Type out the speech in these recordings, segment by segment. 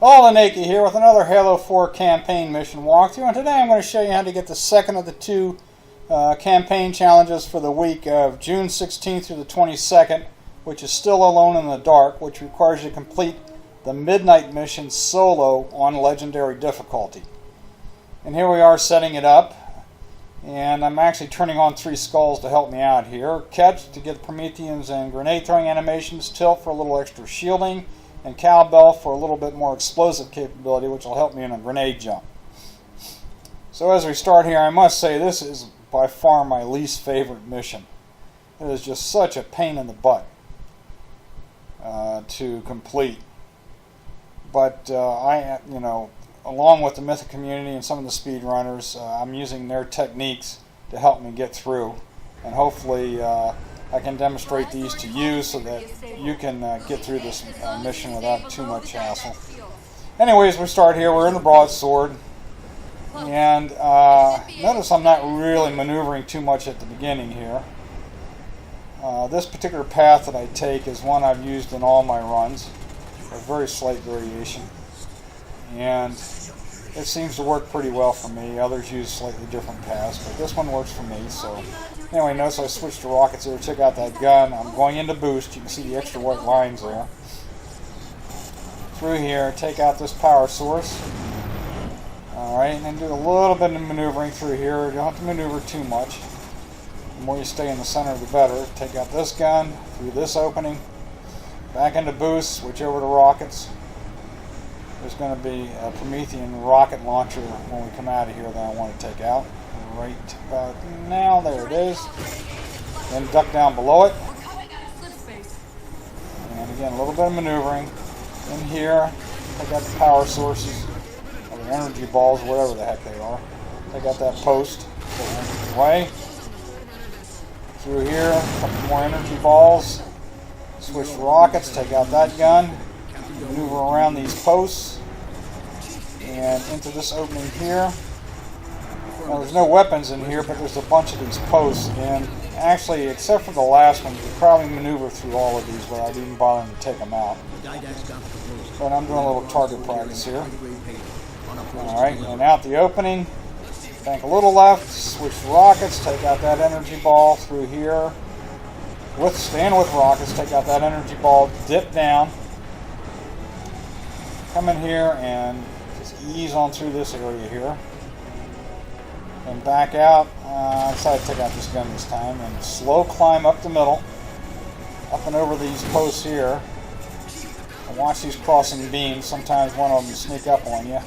All Naked here with another Halo 4 campaign mission walkthrough, and today I'm going to show you how to get the second of the two campaign challenges for the week of June 16th through the 22nd, which is Still Alone in the Dark, which requires you to complete the Midnight mission solo on Legendary difficulty. And here we are setting it up, and I'm actually turning on 3 skulls to help me out here. Catch to get Prometheans and grenade throwing animations, Tilt for a little extra shielding, and Cowbell for a little bit more explosive capability, which will help me in a grenade jump. So as we start here, I must say this is by far my least favorite mission. It is just such a pain in the butt to complete. But along with the Mythic community and some of the speedrunners, I'm using their techniques to help me get through, and hopefully I can demonstrate these to you so that you can get through this mission without too much hassle. Anyways, we start here. We're in the broadsword, and notice I'm not really maneuvering too much at the beginning here. This particular path that I take is one I've used in all my runs, a very slight variation, and it seems to work pretty well for me. Others use slightly different paths, but this one works for me. So anyway, notice I switched to rockets there, took out that gun. I'm going into boost. You can see the extra white lines there. Through here, take out this power source. Alright, and then do a little bit of maneuvering through here. You don't have to maneuver too much. The more you stay in the center, the better. Take out this gun, through this opening. Back into boost, switch over to rockets. There's going to be a Promethian rocket launcher when we come out of here that I want to take out. Right about now, there it is. Then duck down below it. And again, a little bit of maneuvering. In here, take out the power sources, or the energy balls, whatever the heck they are. Take out that post, put it away. Through here, a couple more energy balls. Switch to rockets, take out that gun. Maneuver around these posts and into this opening here. Now there's no weapons in here, but there's a bunch of these posts, and actually, except for the last one, you could probably maneuver through all of these without even bothering to take them out. But I'm doing a little target practice here. Alright, and out the opening, bank a little left, switch to rockets, take out that energy ball through here. Stand with rockets, take out that energy ball, dip down. Come in here and just ease on through this area here. And back out. I decided to take out this gun this time. And slow climb up the middle. Up and over these posts here. And watch these crossing beams. Sometimes one of them sneak up on you.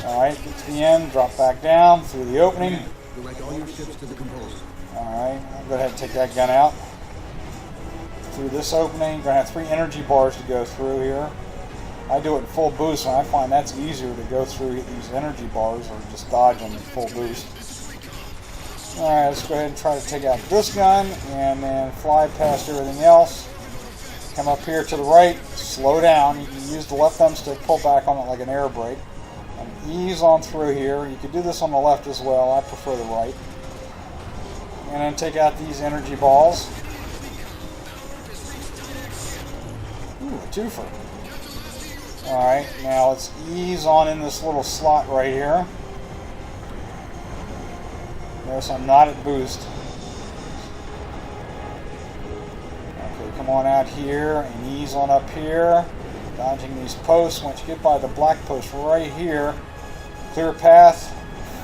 Alright, get to the end. Drop back down through the opening. Alright, I'll go ahead and take that gun out. Through this opening. Going to have 3 energy bars to go through here. I do it in full boost, and I find that's easier to go through these energy bars or just dodge them in full boost. Alright, let's go ahead and try to take out this gun and then fly past everything else. Come up here to the right, slow down. You can use the left thumbstick, pull back on it like an air brake, and ease on through here. You could do this on the left as well. I prefer the right. And then take out these energy balls. Ooh, a twofer. Alright, now let's ease on in this little slot right here. Notice I'm not at boost. Okay, come on out here and ease on up here. Dodging these posts. Once you get by the black post right here, clear path,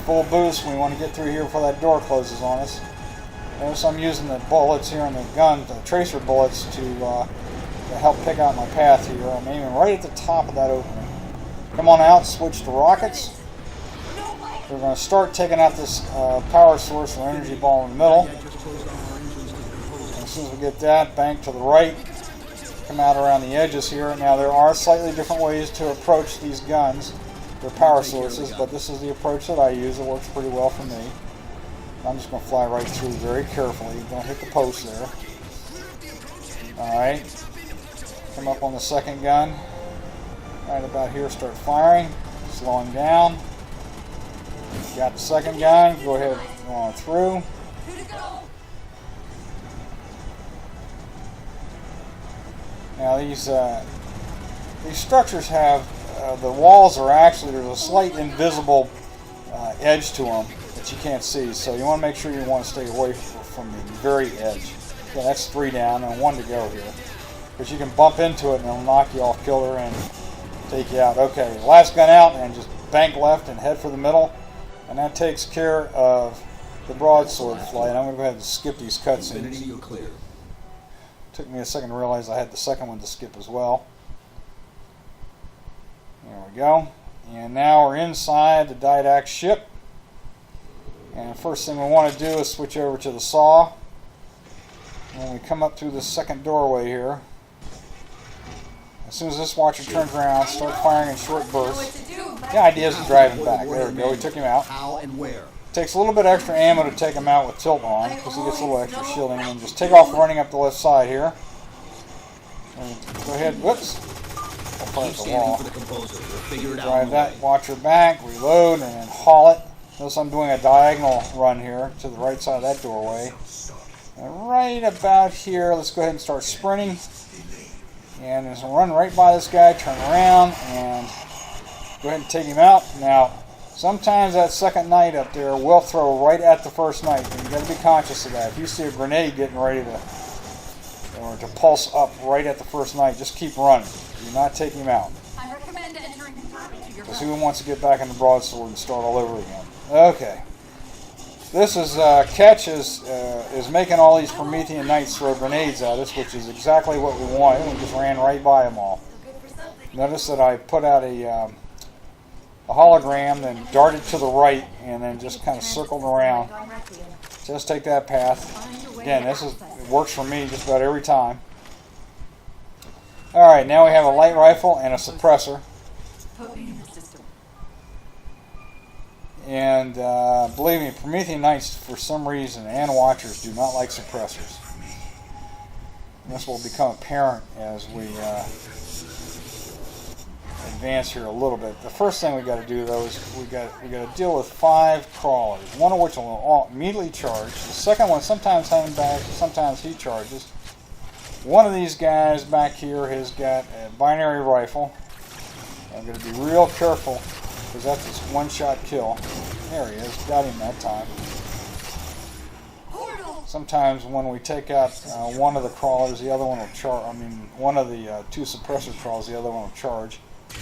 full boost. We want to get through here before that door closes on us. Notice I'm using the bullets here on the gun, the tracer bullets, to help pick out my path here. I'm aiming right at the top of that opening. Come on out, switch to rockets. We're going to start taking out this power source or energy ball in the middle. And as soon as we get that, bank to the right. Come out around the edges here. Now there are slightly different ways to approach these guns. They're power sources, but this is the approach that I use. It works pretty well for me. I'm just going to fly right through very carefully. Don't hit the post there. Alright. Come up on the second gun. Right about here, start firing. Slowing down. Got the second gun. Go ahead and go on through. Now these structures have the walls are actually, there's a slight invisible edge to them that you can't see. So you want to make sure you want to stay away from the very edge. Okay, that's 3 down and 1 to go here. Because you can bump into it and it'll knock you off kilter and take you out. Okay, last gun out and just bank left and head for the middle. And that takes care of the broadsword flight. I'm going to go ahead and skip these cutscenes. Took me a second to realize I had the second one to skip as well. There we go. And now we're inside the Didact ship. And the first thing we want to do is switch over to the saw. When we come up through the second doorway here, as soon as this watcher turns around, start firing in short bursts. The idea is to drive him back. There we go. We took him out. How and where? Takes a little bit extra ammo to take him out with tilt on, because he gets a little extra shielding. And then just take off running up the left side here. And go ahead. Whoops. I'll fire the wall. Drive that watcher back, reload, and then haul it. Notice I'm doing a diagonal run here to the right side of that doorway. And right about here, let's go ahead and start sprinting. And just run right by this guy, turn around, and go ahead and take him out. Now, sometimes that second knight up there will throw right at the first knight, and you've got to be conscious of that. If you see a grenade getting ready to pulse up right at the first knight, just keep running. Do not take him out. I recommend entering because who wants to get back in the broadsword and start all over again? Okay. This is Ketch is making all these Promethian Knights throw grenades at us, which is exactly what we wanted. We just ran right by them all. Notice that I put out a hologram, then darted to the right, and then just kind of circled around. Just take that path. Again, it works for me just about every time. All right, now we have a light rifle and a suppressor. And believe me, Promethian Knights, for some reason, and Watchers do not like suppressors. And this will become apparent as we advance here a little bit. The first thing we got to do, though, is we got to deal with 5 crawlers. One of which will immediately charge. The second one sometimes hang back, sometimes he charges. One of these guys back here has got a binary rifle. I'm going to be real careful, because that's just one-shot kill. There he is. Got him that time. Sometimes when we take out one of the crawlers, the other one will charge. I mean, one of the 2 suppressor crawls, the other one will charge.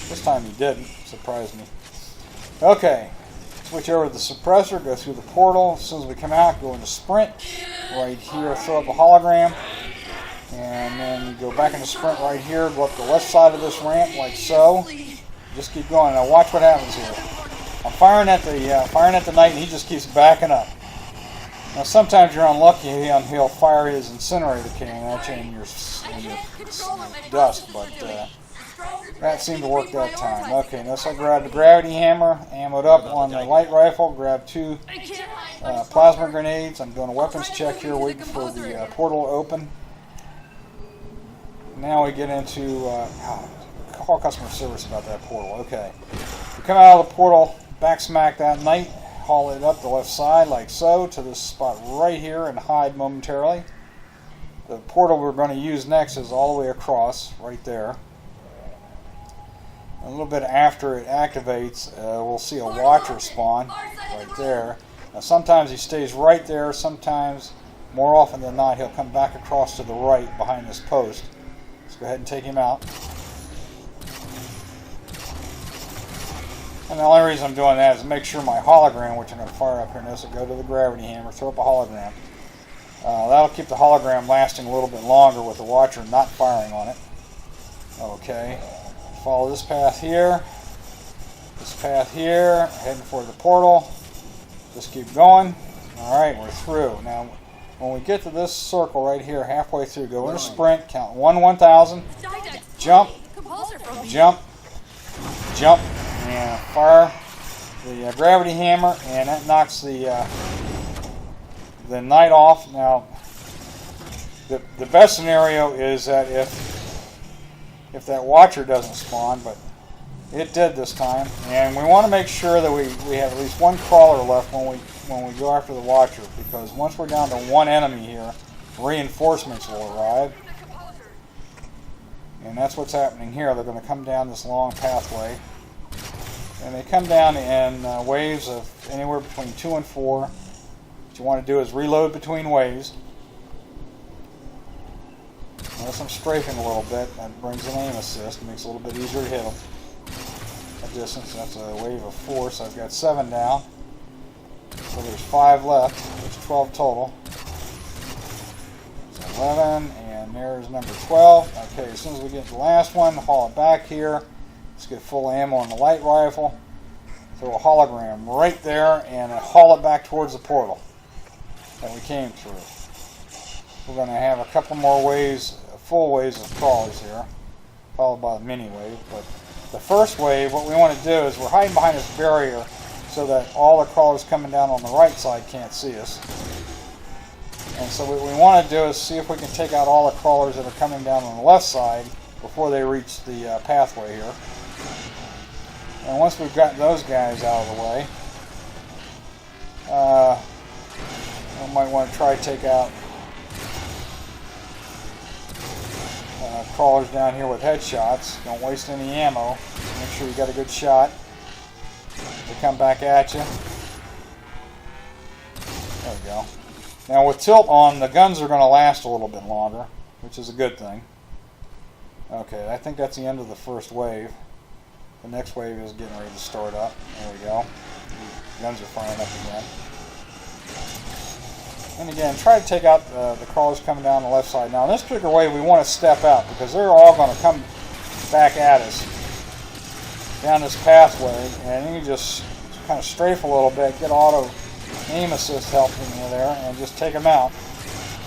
This time he didn't. Surprised me. Okay. Switch over to the suppressor. Go through the portal. As soon as we come out, go into sprint. Right here, throw up a hologram. And then go back into sprint right here. Go up the left side of this ramp like so. Just keep going. Now watch what happens here. I'm firing at the knight, and he just keeps backing up. Now sometimes you're unlucky, and he'll fire his incinerator cannon at you in your dust, but that seemed to work that time. Okay, notice I grabbed the gravity hammer, ammoed up on the light rifle, grabbed 2 plasma grenades. I'm doing a weapons check here, waiting for the portal to open. Now we get into call customer service about that portal. Okay, we come out of the portal, back smack that knight, haul it up the left side like so to this spot right here and hide momentarily. The portal we're going to use next is all the way across right there. A little bit after it activates, we'll see a watcher spawn right there. Now sometimes he stays right there, sometimes, more often than not, he'll come back across to the right behind this post. Let's go ahead and take him out. And the only reason I'm doing that is to make sure my hologram, which I'm going to fire up here in this, will go to the gravity hammer, throw up a hologram. That'll keep the hologram lasting a little bit longer with the watcher not firing on it. Okay, follow this path here, heading for the portal. Just keep going. Alright, we're through. Now, when we get to this circle right here, halfway through, go in a sprint, count 1,000, jump, jump, jump, and fire the gravity hammer, and that knocks the knight off. Now, the best scenario is that if that watcher doesn't spawn, but it did this time, and we want to make sure that we have at least 1 crawler left when we go after the watcher, because once we're down to 1 enemy here, reinforcements will arrive. And that's what's happening here. They're going to come down this long pathway. And they come down in waves of anywhere between 2 and 4. What you want to do is reload between waves. Notice I'm strafing a little bit. That brings an aim assist. It makes it a little bit easier to hit them. A distance, that's a wave of 4, so I've got 7 down. So there's 5 left. There's 12 total. So 11, and there's number 12. Okay, as soon as we get the last one, haul it back here. Let's get full ammo on the light rifle. Throw a hologram right there and haul it back towards the portal that we came through. We're going to have a couple more waves, full waves of crawlers here, followed by the mini wave. But the first wave, what we want to do is we're hiding behind this barrier so that all the crawlers coming down on the right side can't see us. And so what we want to do is see if we can take out all the crawlers that are coming down on the left side before they reach the pathway here. And once we've gotten those guys out of the way, we might want to try to take out crawlers down here with headshots. Don't waste any ammo. Make sure you got a good shot. They come back at you. There we go. Now with tilt on, the guns are going to last a little bit longer, which is a good thing. Okay, I think that's the end of the first wave. The next wave is getting ready to start up. There we go. The guns are firing up again. And again, try to take out the crawlers coming down the left side. Now, in this particular wave, we want to step out because they're all going to come back at us down this pathway. And you just kind of strafe a little bit, get auto aim assist helping you there, and just take them out.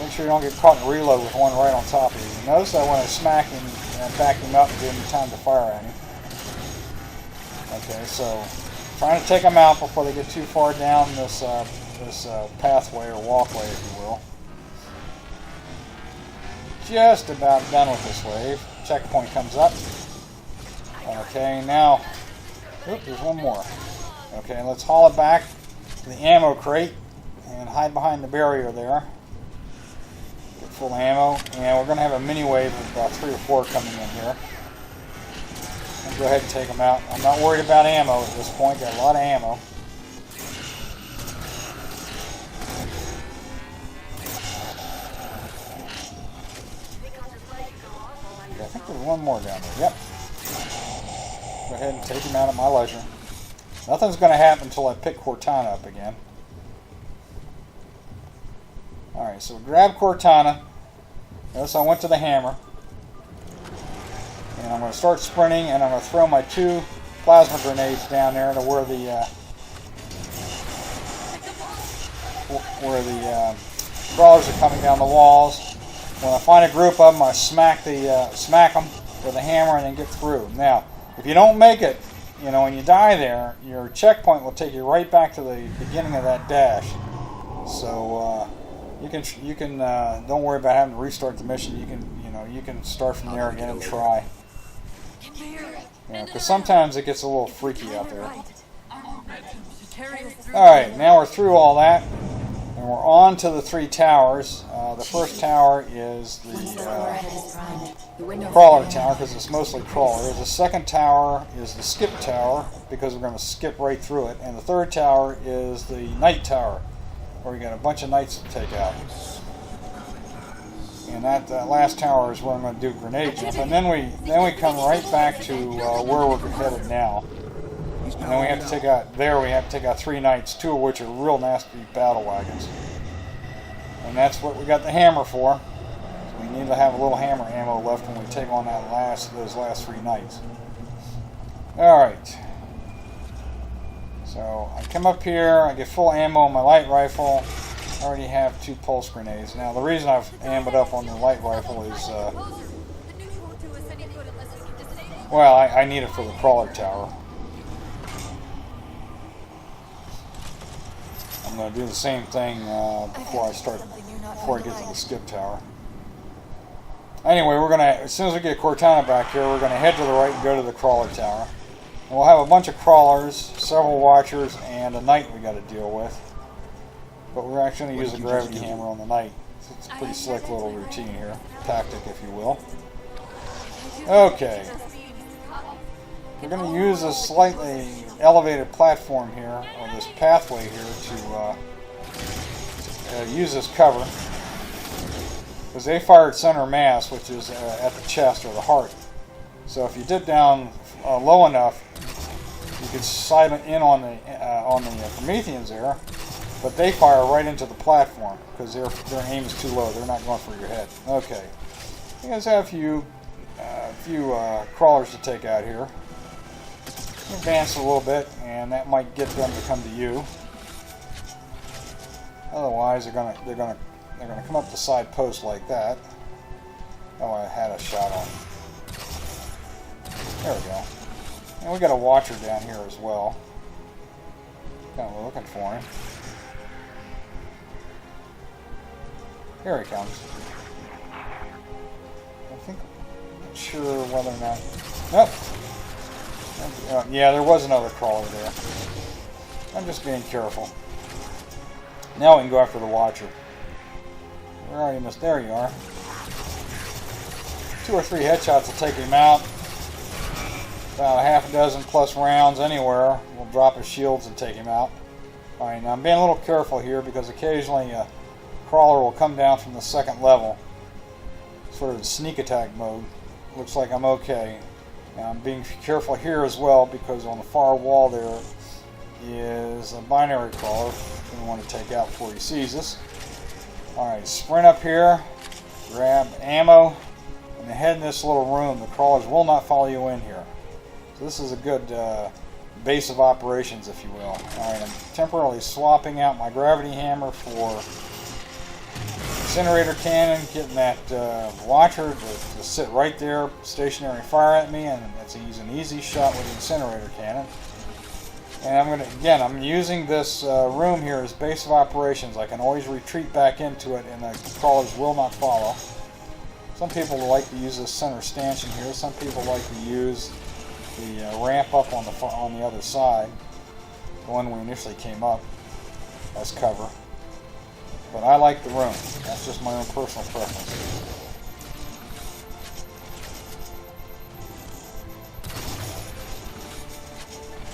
Make sure you don't get caught in a reload with one right on top of you. Notice that when I smack him and back him up and give him time to fire at him. Okay, so trying to take them out before they get too far down this pathway or walkway, if you will. Just about done with this wave. Checkpoint comes up. Okay, now, there's one more. Okay, let's haul it back to the ammo crate and hide behind the barrier there. Get full ammo, and we're going to have a mini wave of about 3 or 4 coming in here. I'll go ahead and take them out. I'm not worried about ammo at this point. Got a lot of ammo. I think there's one more down there. Yep. Go ahead and take him out at my leisure. Nothing's going to happen until I pick Cortana up again. Alright, so grab Cortana. Notice I went to the hammer. And I'm going to start sprinting, and I'm going to throw my 2 plasma grenades down there to where the crawlers are coming down the walls. When I find a group of them, I smack them with a hammer and then get through. Now, if you don't make it, when you die there, your checkpoint will take you right back to the beginning of that dash. So you can don't worry about having to restart the mission. You can start from there again and try. Because sometimes it gets a little freaky out there. Alright, now we're through all that, and we're on to the 3 towers. The first tower is the crawler tower, because it's mostly crawlers. The second tower is the skip tower, because we're going to skip right through it. And the third tower is the knight tower, where we got a bunch of knights to take out. And that last tower is where I'm going to do grenade jump. And then we come right back to where we're headed now. And then we have to take out 3 knights, 2 of which are real nasty battle wagons. And that's what we got the hammer for. So we need to have a little hammer ammo left when we take on those last 3 knights. Alright. So I come up here, I get full ammo on my light rifle. I already have 2 pulse grenades. Now the reason I've ammoed up on the light rifle is, well, I need it for the crawler tower. I'm going to do the same thing before I get to the skip tower. Anyway, as soon as we get Cortana back here, we're going to head to the right and go to the crawler tower. And we'll have a bunch of crawlers, several watchers, and a knight we got to deal with. But we're actually going to use a gravity hammer on the knight. It's a pretty slick little routine here, tactic if you will. Okay. We're going to use a slightly elevated platform here, or this pathway here, to use this cover. Because they fired center mass, which is at the chest or the heart. So if you dip down low enough, you could silent in on the Prometheans there, but they fire right into the platform because their aim is too low. They're not going for your head. Okay, you guys have a few crawlers to take out here. Advance a little bit, and that might get them to come to you. Otherwise, they're gonna come up the side post like that. Oh, I had a shot on. There we go. And we got a watcher down here as well. Kind of looking for him. Here he comes. I'm not sure whether or not. Nope. Yeah, there was another crawler there. I'm just being careful. Now we can go after the watcher. Where are you, miss? There you are. 2 or 3 headshots will take him out. About a half a dozen plus rounds anywhere will drop his shields and take him out. Alright, now I'm being a little careful here because occasionally a crawler will come down from the 2nd level. Sort of in sneak attack mode. Looks like I'm okay. And I'm being careful here as well because on the far wall there is a binary crawler we want to take out before he sees us. Alright, sprint up here, grab ammo, and head in this little room. The crawlers will not follow you in here. So this is a good base of operations, if you will. Alright, I'm temporarily swapping out my gravity hammer for incinerator cannon, getting that watcher to sit right there, stationary fire at me, and that's an easy shot with the incinerator cannon. And I'm using this room here as base of operations. I can always retreat back into it, and the crawlers will not follow. Some people like to use this center stanchion here. Some people like to use the ramp up on the other side, the one we initially came up as cover. But I like the room. That's just my own personal preference.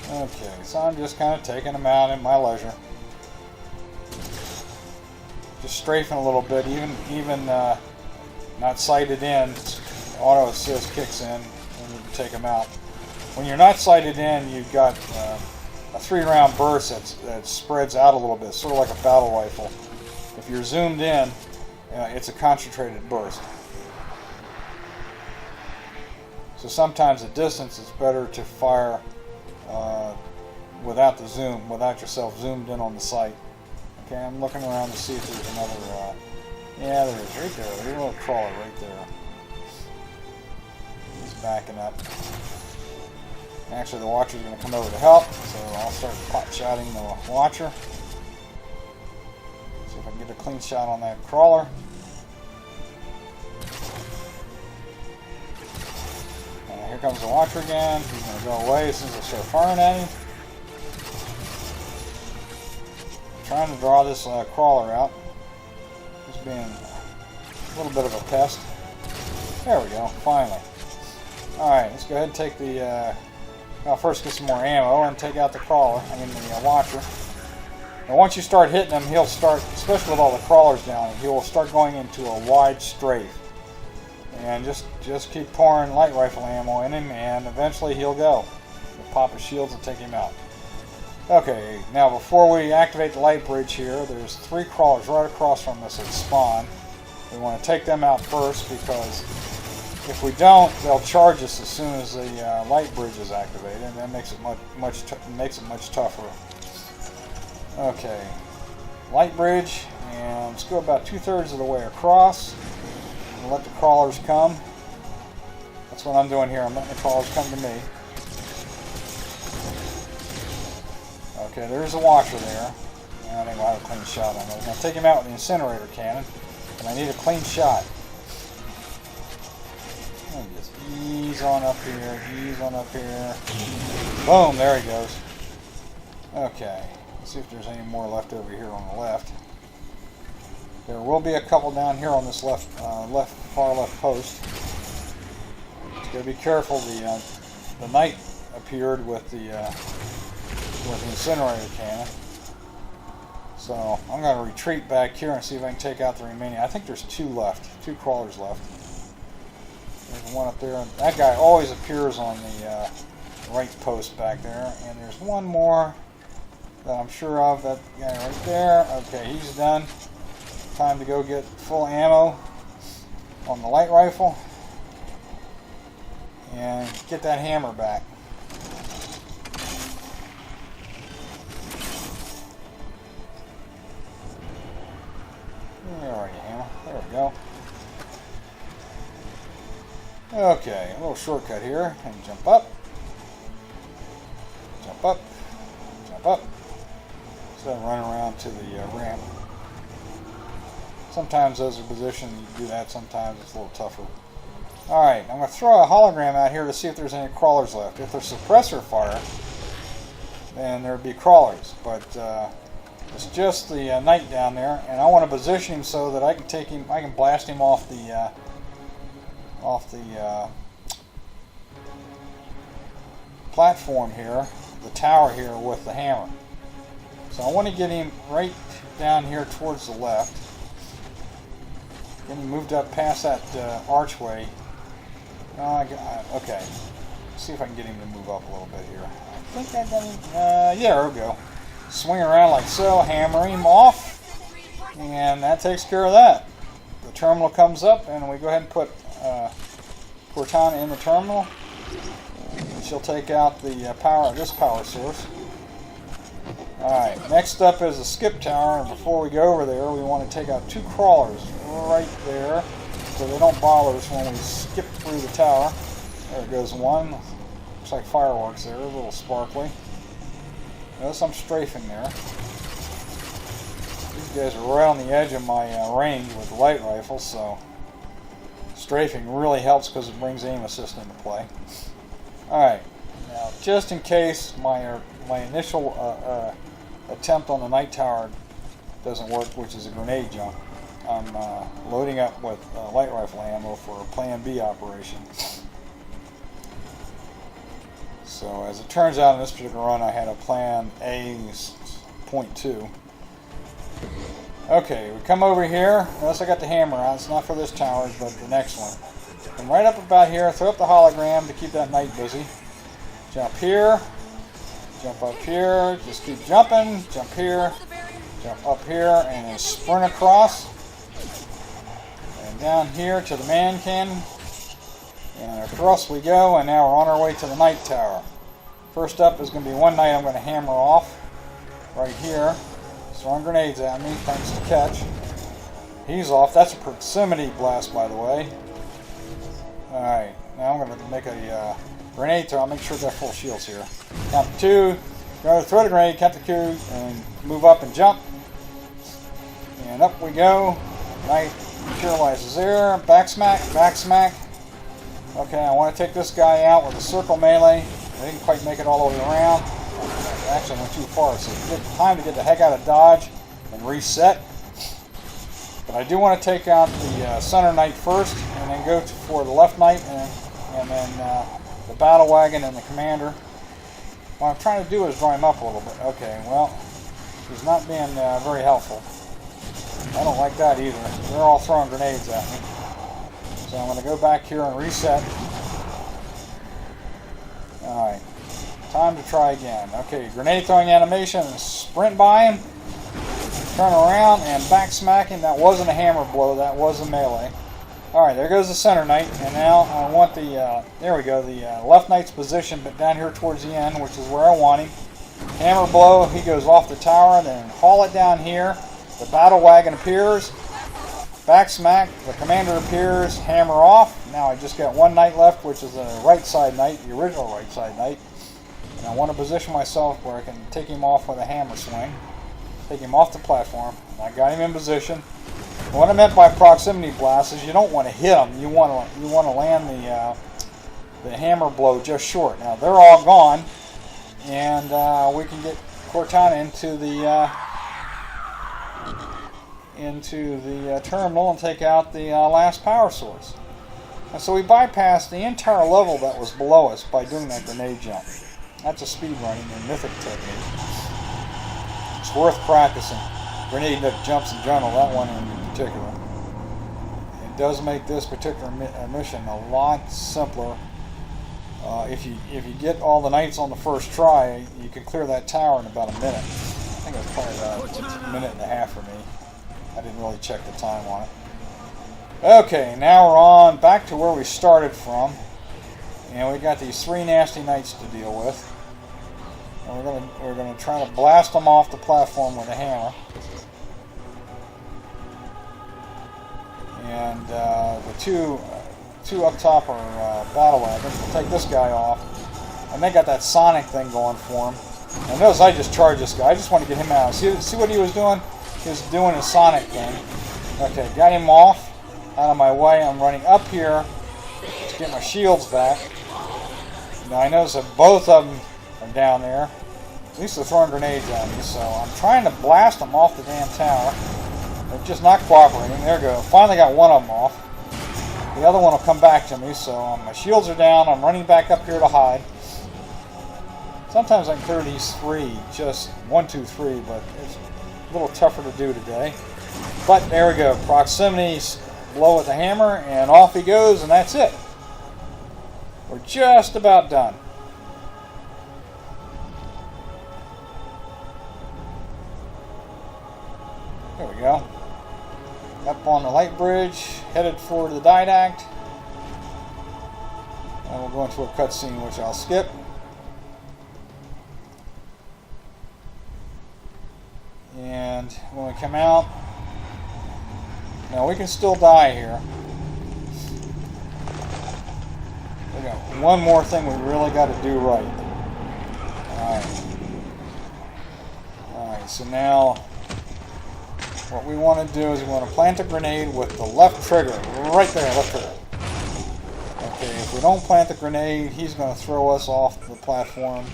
Okay, so I'm just kind of taking them out at my leisure. Just strafing a little bit, even not sighted in. Auto assist kicks in, and you can take them out. When you're not sighted in, you've got a 3-round burst that spreads out a little bit, sort of like a battle rifle. If you're zoomed in, it's a concentrated burst. So sometimes at distance it's better to fire without the zoom, without yourself zoomed in on the sight. Okay, I'm looking around to see if there's another. Yeah, there is right there. There's a little crawler right there. He's backing up. Actually, the watcher's going to come over to help, so I'll start pot-shotting the watcher. See if I can get a clean shot on that crawler. And here comes the watcher again. He's going to go away as soon as I start firing at him. I'm trying to draw this crawler out. He's being a little bit of a pest. There we go, finally. Alright, let's go ahead and take the... I'll first get some more ammo and take out the crawler, the watcher. And once you start hitting him, he'll start, especially with all the crawlers down, he will start going into a wide strafe. And just keep pouring light rifle ammo in him, and eventually he'll go. You'll pop his shields and take him out. Okay, now before we activate the light bridge here, there's 3 crawlers right across from us at spawn. We want to take them out first because if we don't, they'll charge us as soon as the light bridge is activated, and that makes it much tougher. Okay, light bridge, and let's go about 2/3 of the way across. And let the crawlers come. That's what I'm doing here. I'm letting the crawlers come to me. Okay, there's a watcher there. I think we'll have a clean shot on those. Now take him out with the incinerator cannon, and I need a clean shot. Just ease on up here, ease on up here. Boom, there he goes. Okay, let's see if there's any more left over here on the left. There will be a couple down here on this far left post. gotta be careful. The knight appeared with the incinerator cannon. So I'm going to retreat back here and see if I can take out the remaining. I think there's 2 left, 2 crawlers left. There's one up there. That guy always appears on the right post back there. And there's one more that I'm sure of. That guy right there. Okay, he's done. Time to go get full ammo on the light rifle and get that hammer back. Alrighty, hammer. There we go. Okay, a little shortcut here. And jump up. Jump up. Jump up. So run around to the ramp. Sometimes those are positioned, you can do that. Sometimes it's a little tougher. Alright, I'm going to throw a hologram out here to see if there's any crawlers left. If there's suppressor fire, then there would be crawlers. But it's just the knight down there, and I want to position him so that I can take him. I can blast him off the platform here, the tower here, with the hammer. So I want to get him right down here towards the left. Get him moved up past that archway. Okay. Let's see if I can get him to move up a little bit here. I think I got him. Yeah, there we go. Swing around like so, hammer him off, and that takes care of that. The terminal comes up, and we go ahead and put Cortana in the terminal. She'll take out the this power source. Alright, next up is the skip tower, and before we go over there, we want to take out 2 crawlers right there, so they don't bother us when we skip through the tower. There goes one. Looks like fireworks there, a little sparkly. Notice I'm strafing there. These guys are right on the edge of my range with the light rifle, so strafing really helps because it brings aim assist into play. Alright, now just in case my initial attempt on the night tower doesn't work, which is a grenade jump, I'm loading up with light rifle ammo for a Plan B operation. So as it turns out, in this particular run, I had a Plan A.2. Okay, we come over here. Notice I got the hammer out. It's not for this tower, but the next one. Come right up about here. Throw up the hologram to keep that knight busy. Jump here. Jump up here. Just keep jumping. Jump here. Jump up here, and then sprint across. And down here to the man cannon. And across we go, and now we're on our way to the night tower. First up is going to be one knight I'm going to hammer off right here. Throwing grenades at me, thanks to catch. He's off. That's a proximity blast, by the way. Alright, now I'm going to make a grenade throw. I'll make sure they're full shields here. Count to 2. Go throw the grenade, count to 2, and move up and jump. And up we go. Knight materializes there. Back smack, back smack. Okay, I want to take this guy out with a circle melee. I didn't quite make it all the way around. Actually, I went too far, so it's time to get the heck out of dodge and reset. But I do want to take out the center knight first, and then go for the left knight, and then the battle wagon and the commander. What I'm trying to do is draw him up a little bit. Okay, well, he's not being very helpful. I don't like that either. They're all throwing grenades at me. So I'm going to go back here and reset. Alright, time to try again. Okay, grenade throwing animation, sprint by him, turn around and back smack him. That wasn't a hammer blow, that was a melee. Alright, there goes the center knight, and now I want the, there we go, the left knight's position, but down here towards the end, which is where I want him. Hammer blow, he goes off the tower, then haul it down here. The battle wagon appears. Back smack, the commander appears, hammer off. Now I just got one knight left, which is the right side knight, the original right side knight. And I want to position myself where I can take him off with a hammer swing. Take him off the platform. And I got him in position. What I meant by proximity blast is you don't want to hit him. You want to land the hammer blow just short. Now they're all gone, and we can get Cortana into the terminal and take out the last power source. And so we bypassed the entire level that was below us by doing that grenade jump. That's a speedrunning and mythic technique. It's worth practicing. Grenade jumps in general, that one in particular. It does make this particular mission a lot simpler. If you get all the knights on the first try, you can clear that tower in about a minute. I think it was probably about a minute and a half for me. I didn't really check the time on it. Okay, now we're on back to where we started from, and we got these 3 nasty knights to deal with. And we're gonna try to blast them off the platform with a hammer. And the two up top are battle wagons. We'll take this guy off, and they got that sonic thing going for him. And notice I just charged this guy. I just want to get him out. See what he was doing? He was doing a sonic thing. Okay, got him off. Out of my way. I'm running up here to get my shields back. Now I notice that both of them are down there. At least they're throwing grenades at me, so I'm trying to blast them off the damn tower. They're just not cooperating. There we go. Finally got one of them off. The other one will come back to me, so my shields are down. I'm running back up here to hide. Sometimes I can clear these 3, just 1, 2, 3, but it's a little tougher to do today. But there we go. Proximity's blow with the hammer, and off he goes, and that's it. We're just about done. There we go. Up on the light bridge, headed for the didact. And we'll go into a cutscene, which I'll skip. And when we come out, now we can still die here. We got one more thing we really got to do right. Alright, so now what we want to do is we want to plant a grenade with the left trigger. Right there, left trigger. Okay, if we don't plant the grenade, he's going to throw us off the platform.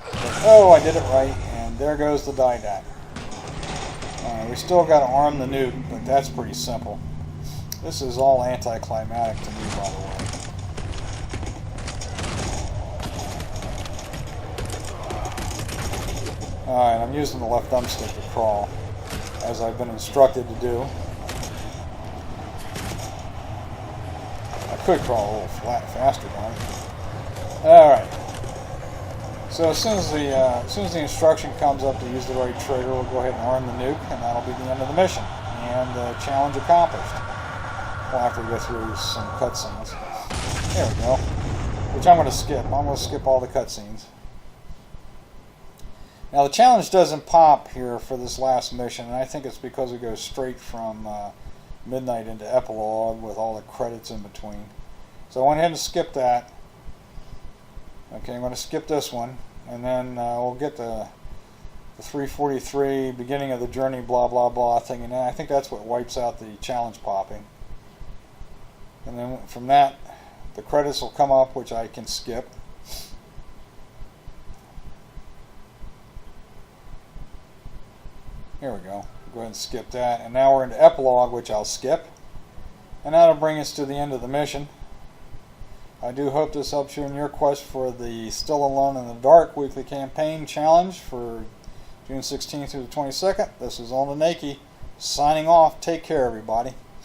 But, oh, I did it right, and there goes the didact. We still got to arm the nuke, but that's pretty simple. This is all anticlimactic to me, by the way. Alright, I'm using the left thumbstick to crawl, as I've been instructed to do. I could crawl a little faster, though. Alright. So as soon as the instruction comes up to use the right trigger, we'll go ahead and arm the nuke, and that'll be the end of the mission. And challenge accomplished. We'll have to go through some cutscenes. There we go. Which I'm going to skip. I'm going to skip all the cutscenes. Now the challenge doesn't pop here for this last mission, and I think it's because it goes straight from midnight into epilogue with all the credits in between. So I went ahead and skipped that. Okay, I'm going to skip this one, and then we'll get the 343 beginning of the journey blah blah blah thing, and I think that's what wipes out the challenge popping. And then from that, the credits will come up, which I can skip. Here we go. Go ahead and skip that, and now we're into epilogue, which I'll skip, and that'll bring us to the end of the mission. I do hope this helps you in your quest for the Still Alone in the Dark weekly campaign challenge for June 16th through the 22nd. This is Old and Nakey signing off. Take care, everybody.